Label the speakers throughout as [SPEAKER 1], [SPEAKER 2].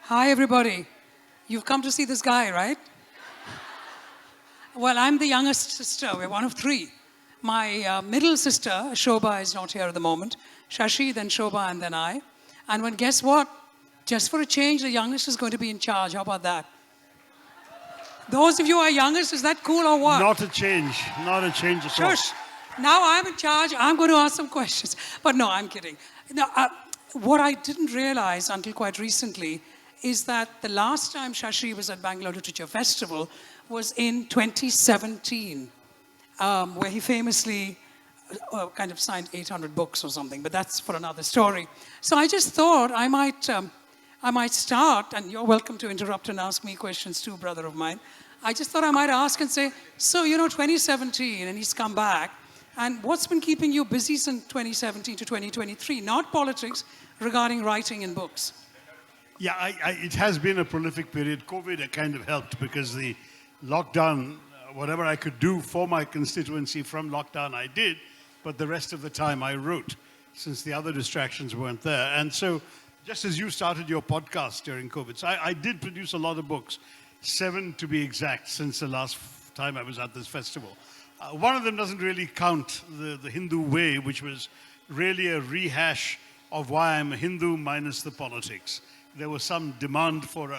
[SPEAKER 1] Hi, everybody. You've come to see this guy, right? Well, I'm the youngest sister. We're one of three. My middle sister, Shobha, is not here at the moment. Shashi, then Shobha, and then I. And when, guess what? Just for a change, the youngest is going to be in charge. How about that? Those of you who are youngest, is that cool or what?
[SPEAKER 2] Not a change. Not a change at all.
[SPEAKER 1] Shush. Now I'm in charge. I'm going to ask some questions. But no, I'm kidding. Now, what I didn't realize until quite recently is that the last time Shashi was at Bangalore Literature Festival was in 2017, where he famously kind of signed 800 books or something, but that's for another story. So I just thought I might start, and you're welcome to interrupt and ask me questions too, brother of mine. I just thought I might ask and say, so, 2017, and he's come back, and what's been keeping you busy since 2017 to 2023? Not politics, regarding writing and books.
[SPEAKER 2] Yeah, it has been a prolific period. COVID kind of helped because the lockdown, whatever I could do for my constituency from lockdown, I did. But the rest of the time I wrote, since the other distractions weren't there. And so, just as you started your podcast during COVID, so I did produce a lot of books, 7 to be exact, since the last time I was at this festival. One of them doesn't really count, the Hindu Way, which was really a rehash of why I'm a Hindu minus the politics. There was some demand for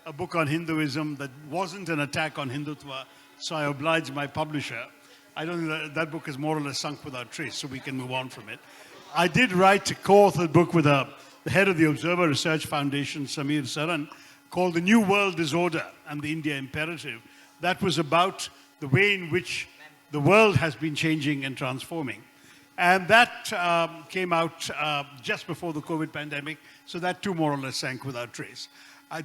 [SPEAKER 2] a book on Hinduism that wasn't an attack on Hindutva, so I obliged my publisher. I don't think that book is more or less sunk without trace, so we can move on from it. I did write a co-authored book with the head of the Observer Research Foundation, Samir Saran, called The New World Disorder and the India Imperative. That was about the way in which the world has been changing and transforming. And that came out just before the COVID pandemic, so that too more or less sank without trace.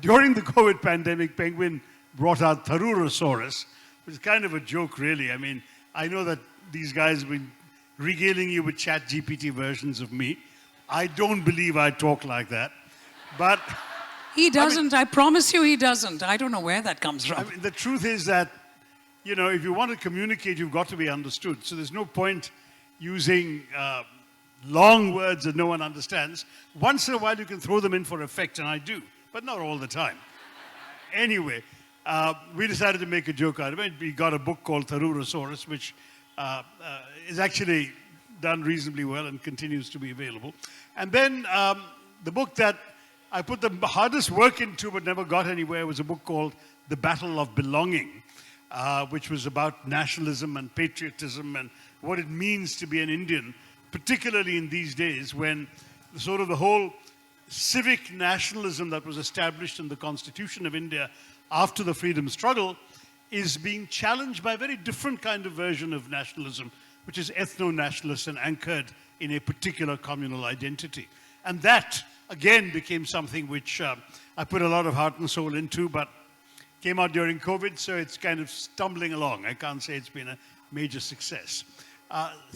[SPEAKER 2] During the COVID pandemic, Penguin brought out Tharoors, which is kind of a joke, really. I mean, I know that these guys have been regaling you with chat GPT versions of me. I don't believe I talk like that, but...
[SPEAKER 1] He doesn't. I promise you he doesn't. I don't know where that comes from.
[SPEAKER 2] I mean, the truth is that, if you want to communicate, you've got to be understood. So there's no point using long words that no one understands. Once in a while, you can throw them in for effect, and I do, but not all the time. Anyway, we decided to make a joke out of it. We got a book called Tharoors, which is actually done reasonably well and continues to be available. And then the book that I put the hardest work into but never got anywhere was a book called The Battle of Belonging, which was about nationalism and patriotism and what it means to be an Indian, particularly in these days when sort of the whole civic nationalism that was established in the Constitution of India after the freedom struggle is being challenged by a very different kind of version of nationalism, which is ethno-nationalist and anchored in a particular communal identity. And that, again, became something which I put a lot of heart and soul into, but came out during COVID, so it's kind of stumbling along. I can't say it's been a major success.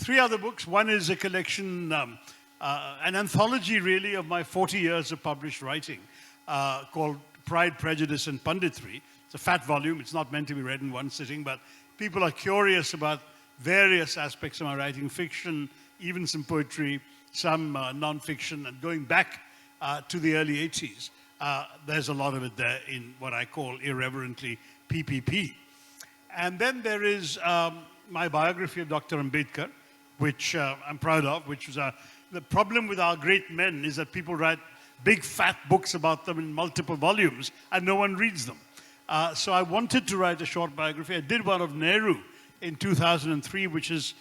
[SPEAKER 2] 3 other books. One is a collection, an anthology, really, of my 40 years of published writing called Pride, Prejudice, and Punditry. It's a fat volume. It's not meant to be read in one sitting, but people are curious about various aspects of my writing, fiction, even some poetry, some non-fiction, and going back to the early 80s. There's a lot of it there in what I call irreverently PPP. And then there is my biography of Dr. Ambedkar, which I'm proud of, which was the problem with our great men is that people write big fat books about them in multiple volumes and no one reads them. So I wanted to write a short biography. I did one of Nehru in 2003, which has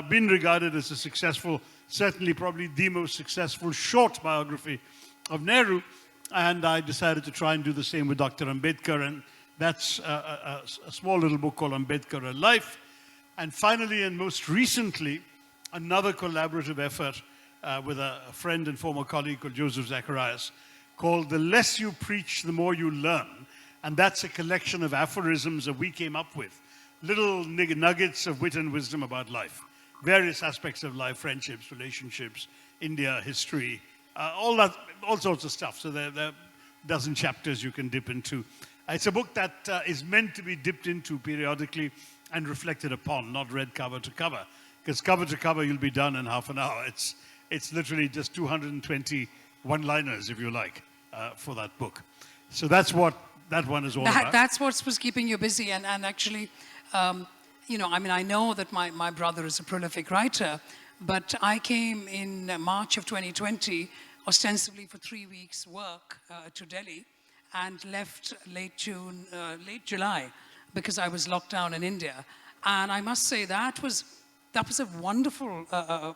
[SPEAKER 2] been regarded as a successful, certainly probably the most successful short biography of Nehru. And I decided to try and do the same with Dr. Ambedkar. And that's a small little book called Ambedkar, A Life. And finally, and most recently, another collaborative effort with a friend and former colleague called Joseph Zacharias, called The Less You Preach, The More You Learn. And that's a collection of aphorisms that we came up with, little nuggets of wit and wisdom about life, various aspects of life, friendships, relationships, India, history, all sorts of stuff. So there are a dozen chapters you can dip into. It's a book that is meant to be dipped into periodically and reflected upon, not read cover to cover. Because cover to cover, you'll be done in half an hour. It's literally just 220 one-liners, if you like, for that book. So that's what that one is all about.
[SPEAKER 1] That's what was keeping you busy. And actually, you know, I mean, I know that my brother is a prolific writer, but I came in March of 2020, ostensibly for 3 weeks' work to Delhi, and left late July, because I was locked down in India. And I must say that was a wonderful,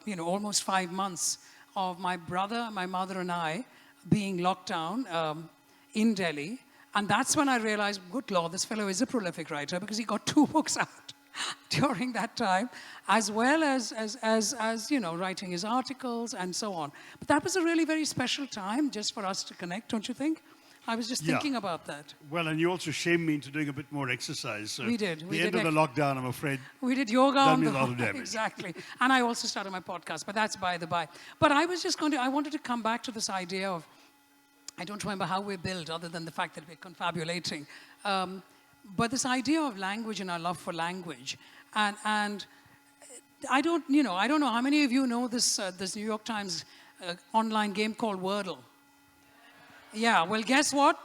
[SPEAKER 1] you know, almost 5 months of my brother, my mother, and I being locked down in Delhi. And that's when I realized, good Lord, this fellow is a prolific writer, because he got 2 books out during that time, as well as you know, writing his articles and so on. But that was a really very special time just for us to connect, don't you think? I was just thinking about that.
[SPEAKER 2] Well, and you also shamed me into doing a bit more exercise. So
[SPEAKER 1] we did.
[SPEAKER 2] The end of the lockdown, I'm afraid.
[SPEAKER 1] We did yoga
[SPEAKER 2] done
[SPEAKER 1] on
[SPEAKER 2] me
[SPEAKER 1] the
[SPEAKER 2] a lot of damage.
[SPEAKER 1] Exactly. And I also started my podcast, but that's by the by. But I was just I wanted to come back to this idea of, I don't remember how we're built other than the fact that we're confabulating. But this idea of language and our love for language. And I don't know how many of you know this New York Times online game called Wordle. Yeah, well, guess what?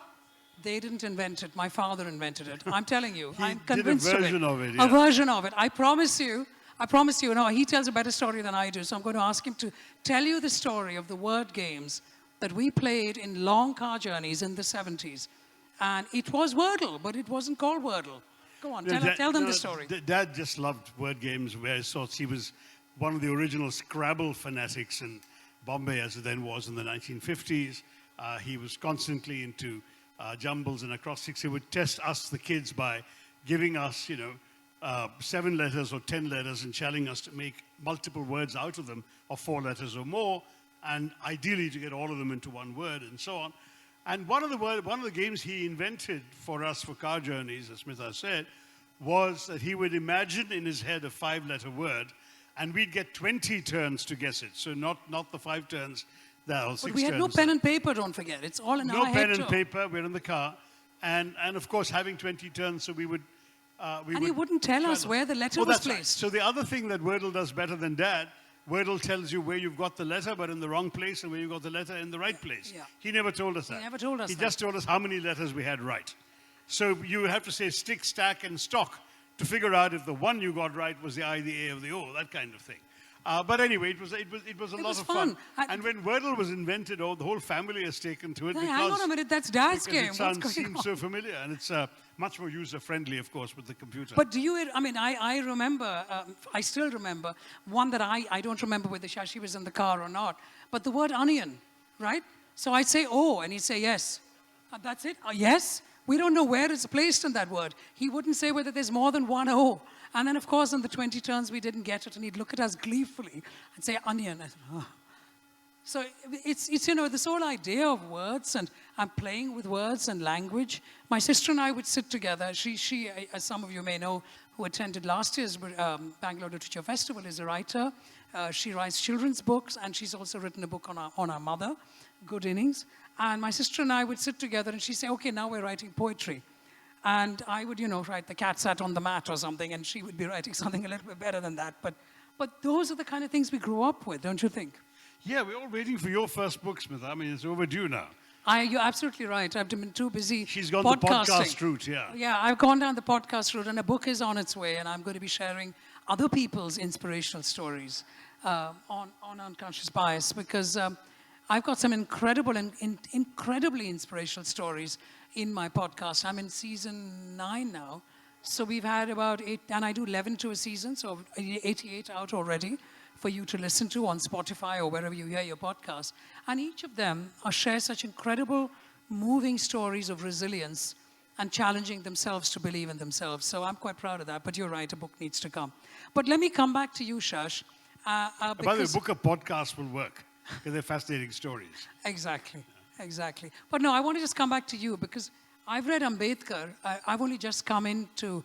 [SPEAKER 1] They didn't invent it. My father invented it. I'm telling you. I'm convinced
[SPEAKER 2] did a version of it.
[SPEAKER 1] A version of it. I promise you. No, he tells a better story than I do. So I'm going to ask him to tell you the story of the word games that we played in long car journeys in the 70s. And it was Wordle, but it wasn't called Wordle. Go on, tell them the story.
[SPEAKER 2] Dad just loved word games of various sorts. He was one of the original Scrabble fanatics in Bombay, as it then was in the 1950s. He was constantly into jumbles and acrostics. He would test us, the kids, by giving us, 7 letters or 10 letters and challenging us to make multiple words out of them, of 4 letters or more, and ideally to get all of them into one word and so on. And one of the games he invented for us for car journeys, as Smita said, was that he would imagine in his head a 5-letter word, and we'd get 20 turns to guess it. So not the 5 turns. But
[SPEAKER 1] we had no pen and paper, don't forget. It's all in our head.
[SPEAKER 2] No pen and paper. We're in the car. And of course, having 20 turns, so we would...
[SPEAKER 1] and he wouldn't tell us where the letter was placed.
[SPEAKER 2] Right. So the other thing that Wordle does better than Dad, Wordle tells you where you've got the letter, but in the wrong place, and where you got the letter in the right place. Yeah. He never told us that.
[SPEAKER 1] He never told us
[SPEAKER 2] He
[SPEAKER 1] that.
[SPEAKER 2] just told us how many letters we had right. So you would have to say stick, stack, and stock to figure out if the one you got right was the I, the A, or the O, that kind of thing. But anyway, it was a lot of fun. And when Wordle was invented, the whole family has taken to it.
[SPEAKER 1] Hey, hang on a minute, that's Dad's game.
[SPEAKER 2] It seems so familiar, and it's much more user-friendly, of course, with the computer.
[SPEAKER 1] But I remember, I still remember, one that I don't remember whether Shashi was in the car or not, but the word onion, right? So I'd say, oh, and he'd say, yes. That's it? Yes? We don't know where it's placed in that word. He wouldn't say whether there's more than one O. And then, of course, in the 20 turns, we didn't get it, and he'd look at us gleefully and say, onion. I said, oh. So it's this whole idea of words, and I'm playing with words and language. My sister and I would sit together. She, as some of you may know, who attended last year's Bangalore Literature Festival, is a writer. She writes children's books, and she's also written a book on our mother, Good Innings. And my sister and I would sit together, and she'd say, okay, now we're writing poetry. And I would, write The Cat Sat on the Mat or something, and she would be writing something a little bit better than that. But those are the kind of things we grew up with, don't you think?
[SPEAKER 2] Yeah, we're all waiting for your first book, Smita. I mean, it's overdue now.
[SPEAKER 1] You're absolutely right. I've been too busy.
[SPEAKER 2] She's gone the podcast route, yeah.
[SPEAKER 1] Yeah, I've gone down the podcast route, and a book is on its way, and I'm going to be sharing other people's inspirational stories on unconscious bias, because I've got some incredible and incredibly inspirational stories in my podcast. I'm in season 9 now. So we've had about 8, and I do 11 to a season, so 88 out already for you to listen to on Spotify or wherever you hear your podcast. And each of them share such incredible, moving stories of resilience and challenging themselves to believe in themselves. So I'm quite proud of that, but you're right, a book needs to come. But let me come back to you, Shash.
[SPEAKER 2] By the way, a book of podcasts will work, because they're fascinating stories.
[SPEAKER 1] Exactly. But no, I want to just come back to you, because I've read Ambedkar. I've only just come in to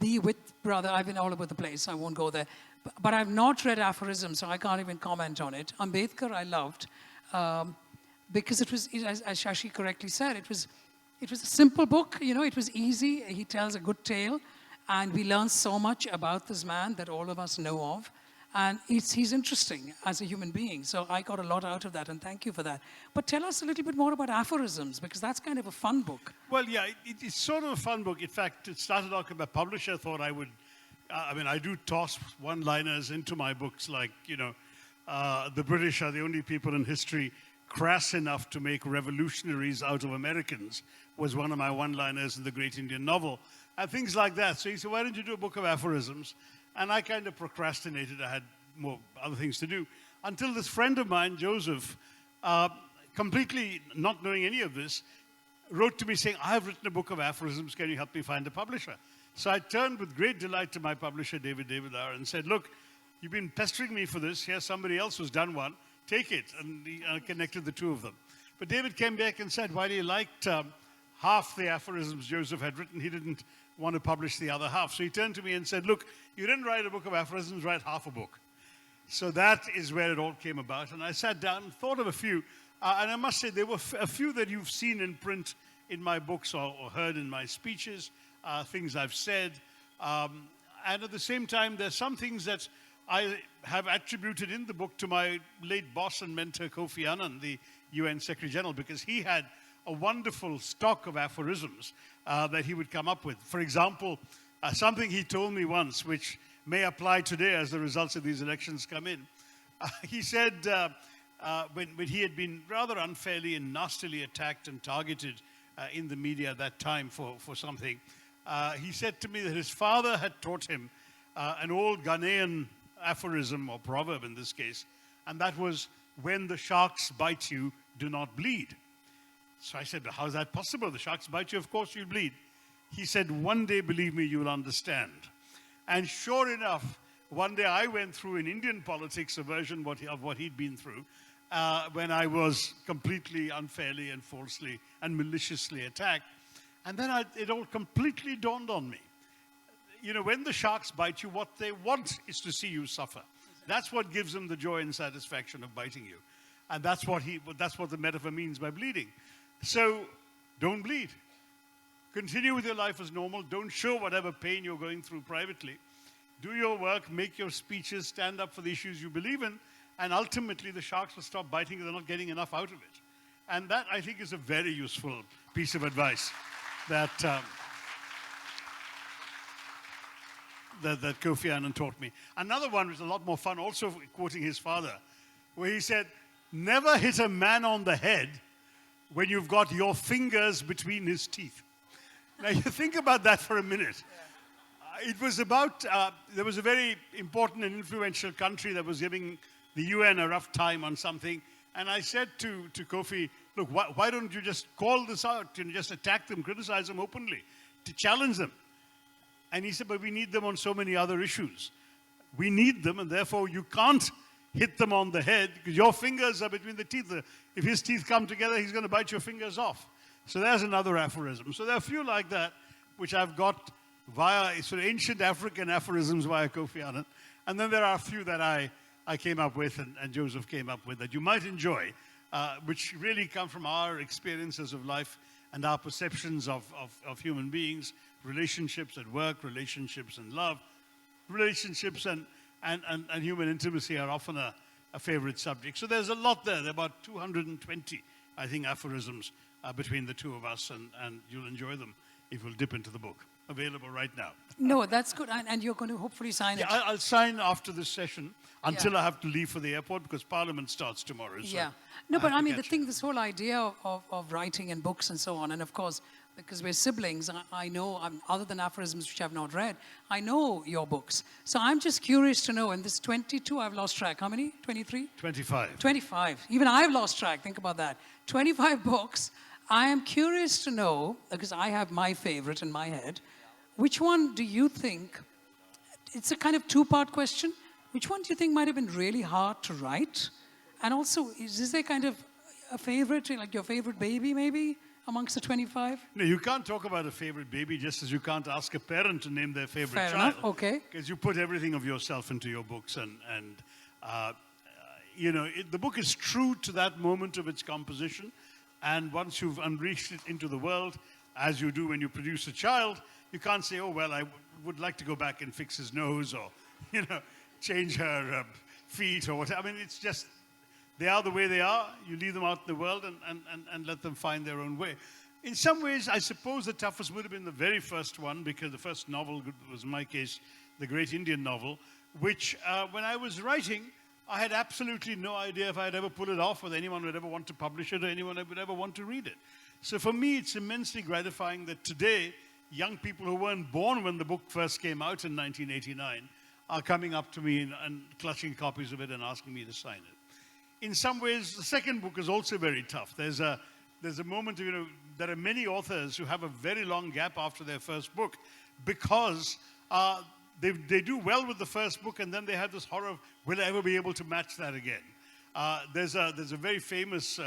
[SPEAKER 1] be with brother. I've been all over the place. I won't go there. But I've not read aphorisms, so I can't even comment on it. Ambedkar I loved, because it was, as Shashi correctly said, it was a simple book. It was easy. He tells a good tale, and we learn so much about this man that all of us know of. And he's interesting as a human being. So I got a lot out of that, and thank you for that. But tell us a little bit more about aphorisms, because that's kind of a fun book.
[SPEAKER 2] Well, yeah, it's sort of a fun book. In fact, it started out, my publisher thought I would, I do toss one-liners into my books, like, the British are the only people in history crass enough to make revolutionaries out of Americans, was one of my one-liners in the Great Indian Novel, and things like that. So he said, why don't you do a book of aphorisms? And I kind of procrastinated. I had more other things to do, until this friend of mine, Joseph, completely not knowing any of this, wrote to me saying, I have written a book of aphorisms, can you help me find a publisher? So I turned with great delight to my publisher, David Davidar, and said, look, you've been pestering me for this. Here's somebody else who's done one. Take it. And I connected the two of them. But David came back and said, while he liked half the aphorisms Joseph had written, he didn't want to publish the other half. So he turned to me and said, look, you didn't write a book of aphorisms, write half a book. So that is where it all came about. And I sat down and thought of a few. And I must say, there were a few that you've seen in print in my books or heard in my speeches, things I've said. And at the same time, there's some things that I have attributed in the book to my late boss and mentor, Kofi Annan, the UN Secretary General, because he had a wonderful stock of aphorisms that he would come up with. For example, something he told me once, which may apply today as the results of these elections come in. He said, when he had been rather unfairly and nastily attacked and targeted in the media at that time for something, he said to me that his father had taught him an old Ghanaian aphorism, or proverb in this case, and that was, when the sharks bite you, do not bleed. So I said, how is that possible? The sharks bite you, of course you'll bleed. He said, one day, believe me, you'll understand. And sure enough, one day I went through in Indian politics a version of what he'd been through when I was completely unfairly and falsely and maliciously attacked. And then it all completely dawned on me. When the sharks bite you, what they want is to see you suffer. That's what gives them the joy and satisfaction of biting you. And that's what the metaphor means by bleeding. So don't bleed. Continue with your life as normal. Don't show whatever pain you're going through privately. Do your work, make your speeches, stand up for the issues you believe in, and ultimately the sharks will stop biting you. They're not getting enough out of it. And that, I think, is a very useful piece of advice that Kofi Annan taught me. Another one was a lot more fun, also quoting his father, where he said, never hit a man on the head when you've got your fingers between his teeth. Now, you think about that for a minute. It was about, there was a very important and influential country that was giving the UN a rough time on something. And I said to Kofi, look, why don't you just call this out and just attack them, criticize them openly, to challenge them? And he said, but we need them on so many other issues. We need them, and therefore you can't hit them on the head because your fingers are between the teeth. If his teeth come together, he's going to bite your fingers off. So there's another aphorism. So there are a few like that, which I've got via sort of ancient African aphorisms via Kofi Annan. And then there are a few that I came up with and Joseph came up with that you might enjoy, which really come from our experiences of life and our perceptions of human beings, relationships at work, relationships in love, relationships and human intimacy are often a favorite subject. So there's a lot there. There are about 220, I think, aphorisms between the two of us, and you'll enjoy them if you'll dip into the book. Available right now.
[SPEAKER 1] No, that's good. And you're going to hopefully sign it.
[SPEAKER 2] I'll sign after this session until I have to leave for the airport because Parliament starts tomorrow. So
[SPEAKER 1] no, but I mean, this whole idea of writing and books and so on, and of course, because we're siblings, I know, other than aphorisms which I've not read, I know your books. So I'm just curious to know, in this 22, I've lost track. How many? 23?
[SPEAKER 2] 25.
[SPEAKER 1] 25. Even I've lost track. Think about that. 25 books. I am curious to know, because I have my favorite in my head, which one do you think, it's a kind of two-part question, which one do you think might have been really hard to write? And also, is there kind of a favorite, like your favorite baby maybe, amongst the 25?
[SPEAKER 2] No, you can't talk about a favorite baby just as you can't ask a parent to name their favorite
[SPEAKER 1] Fair
[SPEAKER 2] child.
[SPEAKER 1] enough, okay.
[SPEAKER 2] Because you put everything of yourself into your books and the book is true to that moment of its composition. And once you've unleashed it into the world, as you do when you produce a child, you can't say, oh, well, I would like to go back and fix his nose or, change her feet or whatever. I mean, it's just, they are the way they are. You leave them out in the world and let them find their own way. In some ways, I suppose the toughest would have been the very first one, because the first novel was, in my case, the great Indian novel, which when I was writing, I had absolutely no idea if I'd ever pull it off, whether anyone would ever want to publish it or anyone would ever want to read it. So for me, it's immensely gratifying that today, young people who weren't born when the book first came out in 1989 are coming up to me and clutching copies of it and asking me to sign it. In some ways, the second book is also very tough. There's a moment, there are many authors who have a very long gap after their first book because they do well with the first book, and then they have this horror of, will I ever be able to match that again? There's a very famous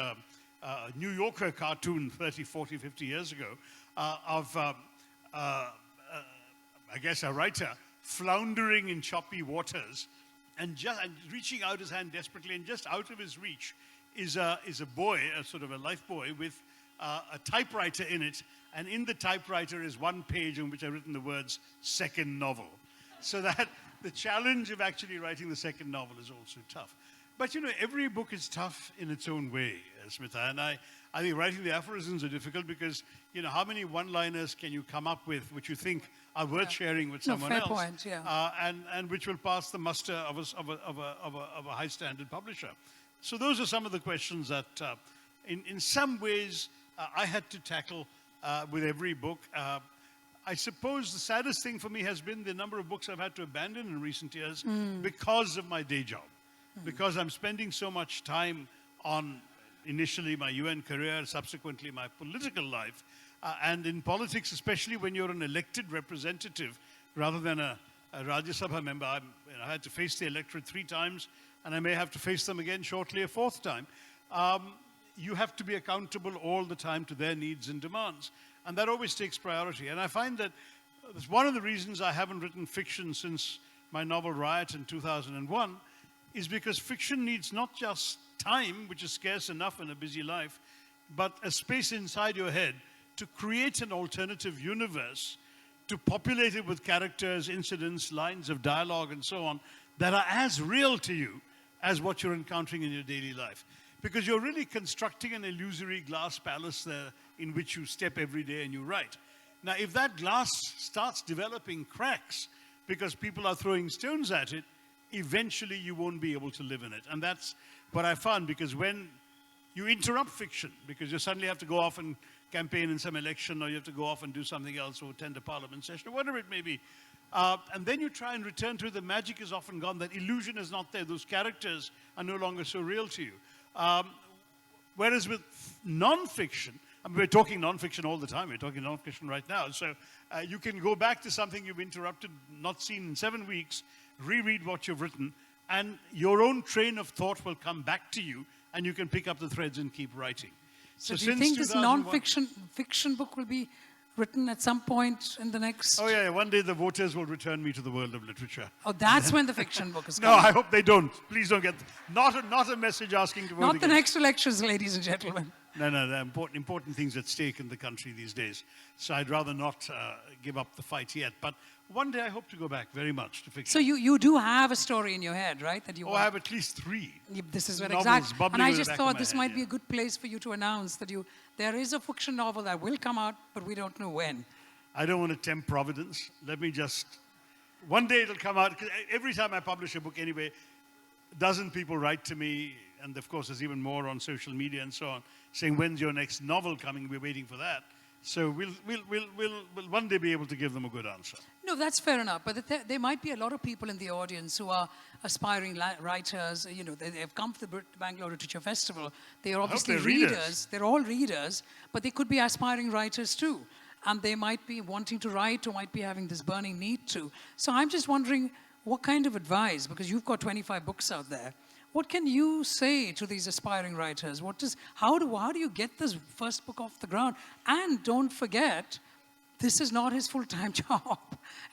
[SPEAKER 2] New Yorker cartoon 30, 40, 50 years ago of, I guess, a writer floundering in choppy waters and reaching out his hand desperately, and just out of his reach is a boy, a sort of a life boy, with a typewriter in it, and in the typewriter is one page on which I've written the words "second novel." So that the challenge of actually writing the second novel is also tough. But every book is tough in its own way, Smita. And I think writing the aphorisms are difficult because, how many one-liners can you come up with which you think are worth sharing with someone else?
[SPEAKER 1] Fair point, yeah.
[SPEAKER 2] And which will pass the muster of a high-standard publisher. So those are some of the questions that, in some ways, I had to tackle with every book. I suppose the saddest thing for me has been the number of books I've had to abandon in recent years because of my day job. Because I'm spending so much time on initially my UN career, subsequently my political life. And in politics, especially when you're an elected representative rather than a Rajya Sabha member, I had to face the electorate 3 times, and I may have to face them again shortly a 4th time. You have to be accountable all the time to their needs and demands. And that always takes priority. And I find that that's one of the reasons I haven't written fiction since my novel Riot in 2001, is because fiction needs not just time, which is scarce enough in a busy life, but a space inside your head to create an alternative universe, to populate it with characters, incidents, lines of dialogue, and so on, that are as real to you as what you're encountering in your daily life. Because you're really constructing an illusory glass palace there in which you step every day and you write. Now, if that glass starts developing cracks because people are throwing stones at it, eventually you won't be able to live in it. And that's what I found, because when you interrupt fiction, because you suddenly have to go off and campaign in some election, or you have to go off and do something else, or attend a parliament session, or whatever it may be, and then you try and return to it, the magic is often gone, that illusion is not there, those characters are no longer so real to you. Whereas with non-fiction, I mean, we're talking non-fiction all the time, we're talking non-fiction right now, so you can go back to something you've interrupted, not seen in 7 weeks, reread what you've written, and your own train of thought will come back to you, and you can pick up the threads and keep writing.
[SPEAKER 1] So do you think this non-fiction fiction book will be written at some point in the next...
[SPEAKER 2] Oh yeah, one day the voters will return me to the world of literature.
[SPEAKER 1] Oh, that's when the fiction book is
[SPEAKER 2] No,
[SPEAKER 1] coming.
[SPEAKER 2] I hope they don't. Please don't get... Not a message asking to vote
[SPEAKER 1] Not
[SPEAKER 2] again.
[SPEAKER 1] the next elections, ladies and gentlemen.
[SPEAKER 2] No, there are important things at stake in the country these days. So I'd rather not give up the fight yet. But one day I hope to go back very much to fiction.
[SPEAKER 1] So you do have a story in your head, right? That you
[SPEAKER 2] I have at least 3.
[SPEAKER 1] This is very
[SPEAKER 2] novels
[SPEAKER 1] exact.
[SPEAKER 2] bubbling
[SPEAKER 1] And I
[SPEAKER 2] in the
[SPEAKER 1] just
[SPEAKER 2] back
[SPEAKER 1] thought
[SPEAKER 2] of my
[SPEAKER 1] this
[SPEAKER 2] head,
[SPEAKER 1] might be
[SPEAKER 2] yeah.
[SPEAKER 1] a good place for you to announce that there is a fiction novel that will come out, but we don't know when.
[SPEAKER 2] I don't want to tempt Providence. Let me just... One day it'll come out. 'Cause every time I publish a book anyway, a dozen people write to me, and of course there's even more on social media and so on, saying, when's your next novel coming? We're waiting for that. So we'll one day be able to give them a good answer.
[SPEAKER 1] No, that's fair enough. But there might be a lot of people in the audience who are aspiring writers. They've come to the Bangalore Literature Festival. They are obviously
[SPEAKER 2] they're readers.
[SPEAKER 1] They're all readers, but they could be aspiring writers too. And they might be wanting to write or might be having this burning need to. So I'm just wondering, what kind of advice, because you've got 25 books out there, what can you say to these aspiring writers? How do you get this first book off the ground? And don't forget, this is not his full-time job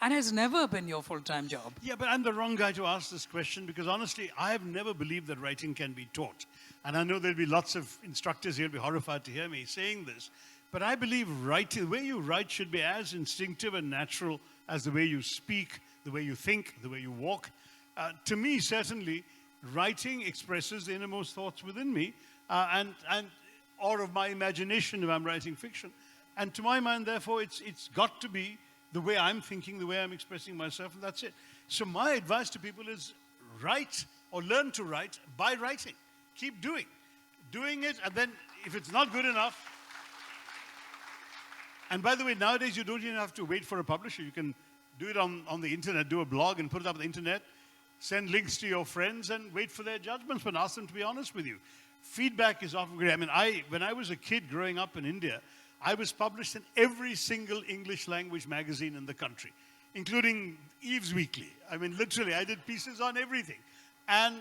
[SPEAKER 1] and has never been your full-time job.
[SPEAKER 2] Yeah, but I'm the wrong guy to ask this question because honestly, I have never believed that writing can be taught. And I know there'll be lots of instructors here who'll be horrified to hear me saying this. But I believe writing, the way you write should be as instinctive and natural as the way you speak, the way you think, the way you walk. To me, certainly, writing expresses the innermost thoughts within me, or of my imagination if I'm writing fiction. And to my mind, therefore, it's got to be the way I'm thinking, the way I'm expressing myself, and that's it. So my advice to people is write or learn to write by writing. Keep doing it, and then if it's not good enough, and by the way, nowadays you don't even have to wait for a publisher. You can do it on the internet, do a blog and put it up on the internet, send links to your friends and wait for their judgments, but ask them to be honest with you. Feedback is often great. I mean, when I was a kid growing up in India, I was published in every single English language magazine in the country, including Eve's Weekly. I mean, literally, I did pieces on everything. And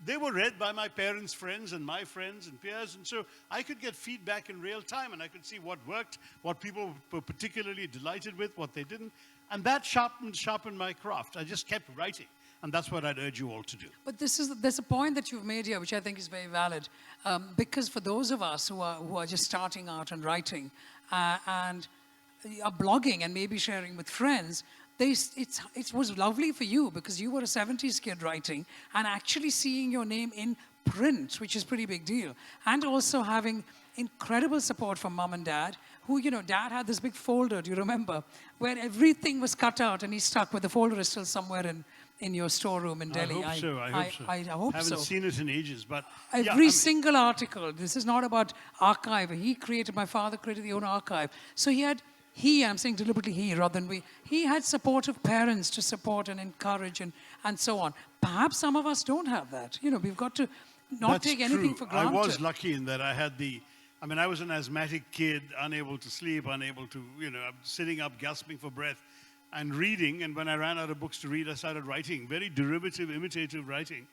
[SPEAKER 2] they were read by my parents' friends and my friends and peers, and so I could get feedback in real time, and I could see what worked, what people were particularly delighted with, what they didn't, and that sharpened my craft. I just kept writing, and that's what I'd urge you all to do.
[SPEAKER 1] But there's a point that you've made here, which I think is very valid, because for those of us who are just starting out and writing and are blogging and maybe sharing with friends, it was lovely for you because you were a 70s kid writing and actually seeing your name in print, which is a pretty big deal. And also having incredible support from mom and dad, who, dad had this big folder, do you remember, where everything was cut out and he's stuck with the folder is still somewhere in your storeroom in Delhi.
[SPEAKER 2] I hope so.
[SPEAKER 1] I hope so.
[SPEAKER 2] Haven't seen it in ages, but
[SPEAKER 1] every single article. This is not about archive. My father created the own archive. So I'm saying deliberately he rather than we, he had supportive parents to support and encourage and so on. Perhaps some of us don't have that. We've got to not take anything for granted.
[SPEAKER 2] I was lucky in that I was an asthmatic kid, unable to sleep, unable to, sitting up, gasping for breath and reading. And when I ran out of books to read, I started writing, very derivative, imitative writing,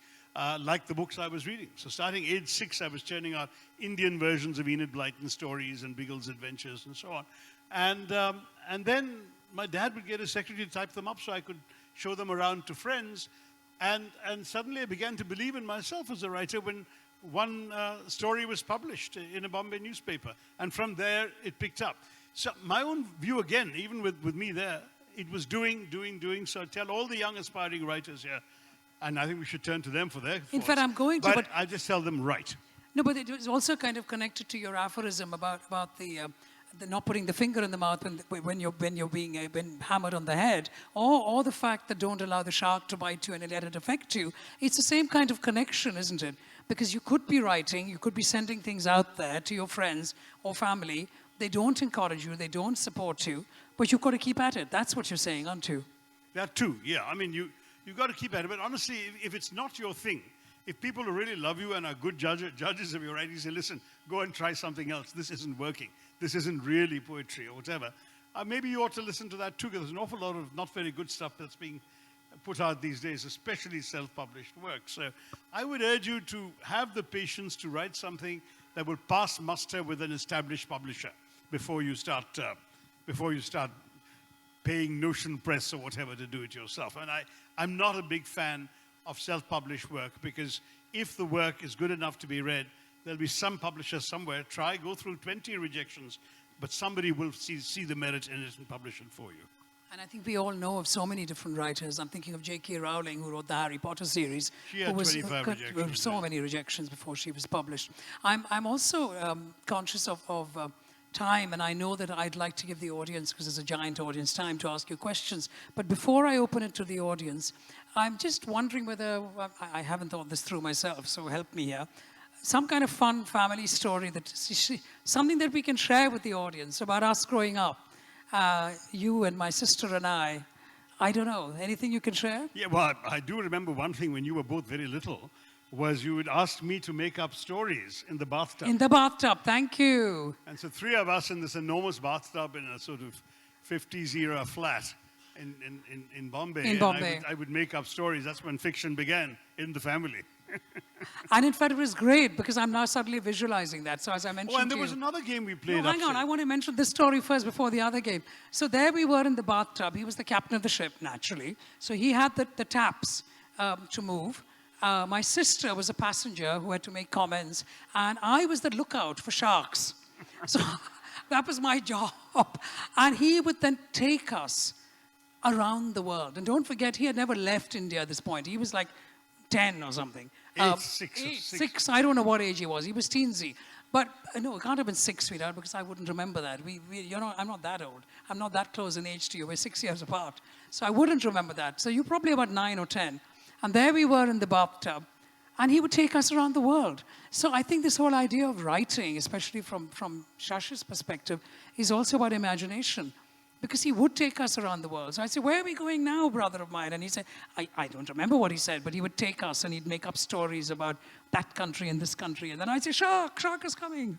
[SPEAKER 2] like the books I was reading. So starting age 6, I was churning out Indian versions of Enid Blyton stories and Biggles' Adventures and so on. And then my dad would get his secretary to type them up so I could show them around to friends. And suddenly I began to believe in myself as a writer when one story was published in a Bombay newspaper. And from there, it picked up. So my own view again, even with me there, it was doing. So I tell all the young aspiring writers here, and I think we should turn to them for their thoughts.
[SPEAKER 1] In fact, I'm going to.
[SPEAKER 2] But I just tell them, write.
[SPEAKER 1] No, but it was also kind of connected to your aphorism about the not putting the finger in the mouth when you're being hammered on the head, or the fact that don't allow the shark to bite you and let it affect you. It's the same kind of connection, isn't it? Because you could be writing, you could be sending things out there to your friends or family. They don't encourage you, they don't support you, but you've got to keep at it. That's what you're saying, aren't you?
[SPEAKER 2] That too, yeah. I mean, you've got to keep at it. But honestly, if it's not your thing, if people who really love you and are good judges of your writing say, listen, go and try something else. This isn't working. This isn't really poetry or whatever. Maybe you ought to listen to that too, because there's an awful lot of not very good stuff that's being put out these days, especially self-published work. So I would urge you to have the patience to write something that will pass muster with an established publisher before you start paying Notion Press or whatever to do it yourself. And I'm not a big fan of self-published work, because if the work is good enough to be read, there'll be some publisher somewhere, go through 20 rejections, but somebody will see the merit in it and publish it for you.
[SPEAKER 1] And I think we all know of so many different writers. I'm thinking of J.K. Rowling, who wrote the Harry Potter series.
[SPEAKER 2] She had 25 rejections.
[SPEAKER 1] So many rejections before she was published. I'm also conscious of time, and I know that I'd like to give the audience, because there's a giant audience, time to ask you questions. But before I open it to the audience, I'm just wondering whether, I haven't thought this through myself, so help me here, some kind of fun family story, something that we can share with the audience about us growing up. You and my sister and I don't know, anything you can share?
[SPEAKER 2] Yeah, well, I do remember one thing when you were both very little, was you would ask me to make up stories in the bathtub.
[SPEAKER 1] In the bathtub, thank you.
[SPEAKER 2] And so 3 of us in this enormous bathtub in a sort of 50s era flat in Bombay.
[SPEAKER 1] In Bombay.
[SPEAKER 2] And I would make up stories. That's when fiction began in the family.
[SPEAKER 1] And in fact, it was great, because I'm now suddenly visualizing that. So as I mentioned,
[SPEAKER 2] and there was another game we played.
[SPEAKER 1] No, hang on, I want to mention this story first before the other game. So there we were in the bathtub. He was the captain of the ship, naturally. So he had the taps to move. My sister was a passenger who had to make comments, and I was the lookout for sharks. So that was my job. And he would then take us around the world. And don't forget, he had never left India at this point. He was like 10 or something. Six. I don't know what age he was. He was teensy. But no, it can't have been 6, sweetheart, because I wouldn't remember that. I'm not that old. I'm not that close in age to you. We're 6 years apart. So I wouldn't remember that. So you're probably about 9 or 10. And there we were in the bathtub. And he would take us around the world. So I think this whole idea of writing, especially from Shashi's perspective, is also about imagination. Because he would take us around the world. So I said, where are we going now, brother of mine? And he said, I don't remember what he said, but he would take us and he'd make up stories about that country and this country. And then I'd say, shark is coming.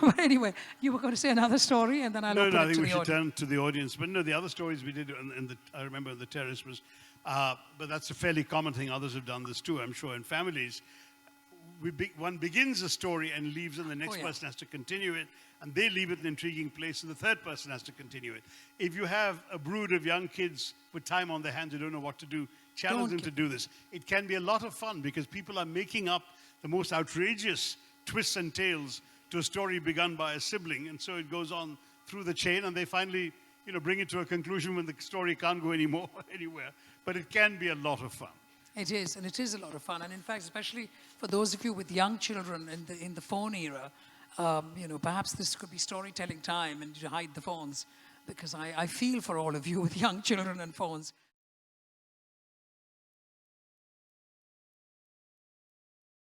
[SPEAKER 1] But anyway, you were going to say another story, and then I'll open it to the audience.
[SPEAKER 2] I think we should turn to the audience. But no, the other stories we did, I remember the terrace was, but that's a fairly common thing. Others have done this too, I'm sure, in families. One begins a story and leaves, and the next person has to continue it, and they leave it in an intriguing place, and the third person has to continue it. If you have a brood of young kids with time on their hands who don't know what to do, challenge them to do this. It can be a lot of fun because people are making up the most outrageous twists and tales to a story begun by a sibling, and so it goes on through the chain, and they finally, bring it to a conclusion when the story can't go anymore anywhere. But it can be a lot of fun.
[SPEAKER 1] It is, and it is a lot of fun. And in fact, especially for those of you with young children in the phone era, perhaps this could be storytelling time, and you hide the phones, because I feel for all of you with young children and phones.